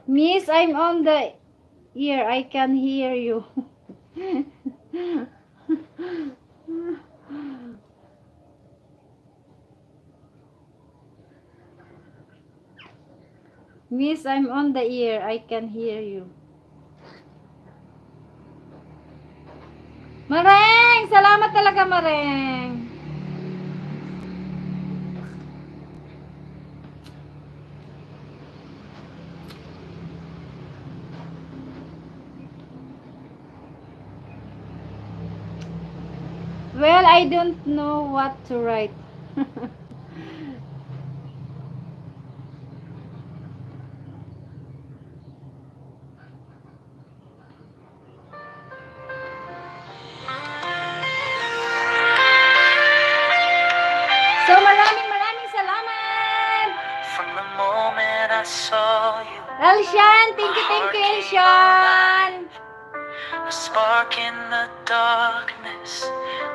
Miss, I'm on the ear. I can hear you. Miss, I'm on the ear. I can hear you. Mareng! Salamat talaga, Mareng. Well, I don't know what to write. So, maraming salamat! From the moment I saw you, Elshan, thank you, Elshan! a spark in the darkness,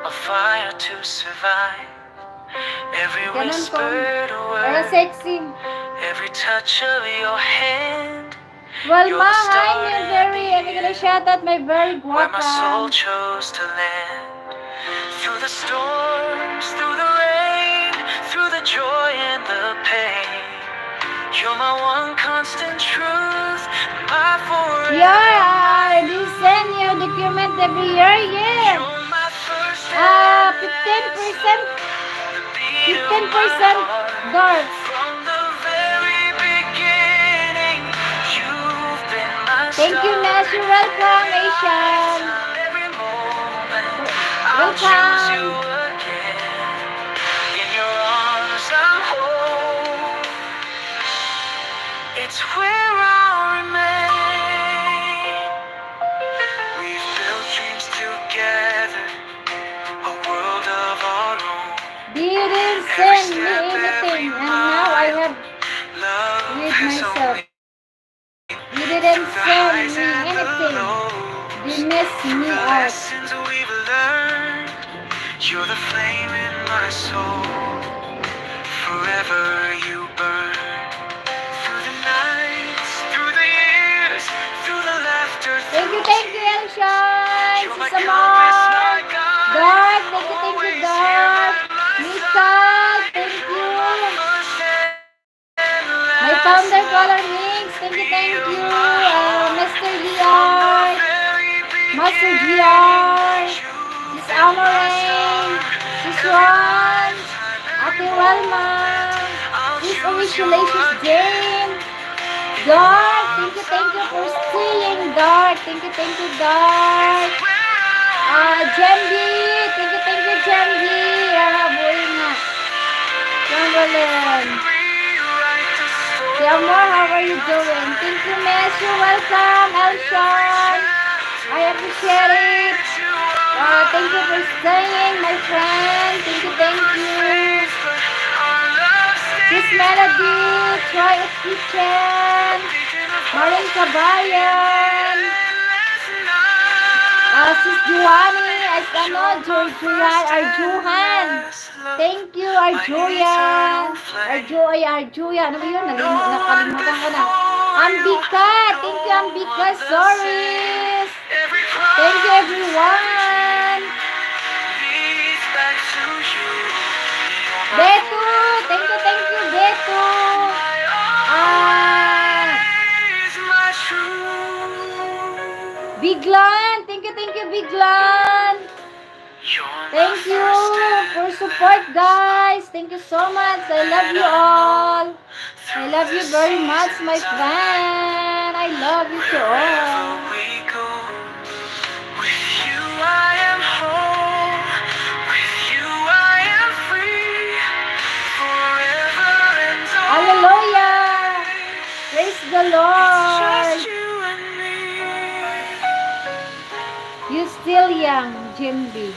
a fire to survive. Every Ganun po. whispered Para word, sexy. every touch of your hand, Well, you're ma, the hi, start you're and very, I'm the gonna end, shout out my very where my soul guapa. chose to land. Through the storms, through the rain, through the joy and the pain, you're my one constant truth, my forever. Yeah, they send you a document every year, yeah. You're my first 15%, 15% dark. from the very beginning. You've been my Thank you, Mesh. You're welcome, Asian. every moment. I'll choose you again. In your arms I'm whole. It's where I'll remain. We've built dreams together, a world of our own. You didn't send me anything, and now I have with myself. You didn't send me anything. You missed me out. Lessons we've learned, you're the flame in my soul. Forever you burn. Through the nights, through the years, through the laughter. Thank you, Elshon. You're my Sisa compass, Mar. my guide. Dark, thank you, Dark. Mika, thank you. My founder, Color Mix, thank you. Mr. DR, Master GR, Sis Amoreng, Sis Juan, Ate Welma, Sis Originations Jane, Dark, thank you for staying, Dark, thank you, Dark. Jambi, thank you, Jambi. Buhay nga. Chamberlain. Amor, how are you doing? Thank you, Mesh. You're welcome, Elshon. I appreciate it. Thank you for staying, my friend. Thank you. Sis Melody, Troy at Kitchen, Maring Kabayan, Sis Juani, Arjuhan. Thank you, Arjuyan. Arjuya. Ano ba yun? Nakalimutan ko na. Ambika. Thank you, Ambika. Sorry. Thank you, everyone. Beto. Thank you, Beto. Biglan. Thank you, Biglan. Thank you for support, guys. Thank you so much. I love you all. I love you very much, my friend. I love you to all. With you I am whole. With you I am free. Forever and always. Hallelujah. Praise the Lord. Just you and me. You still young, Jimby.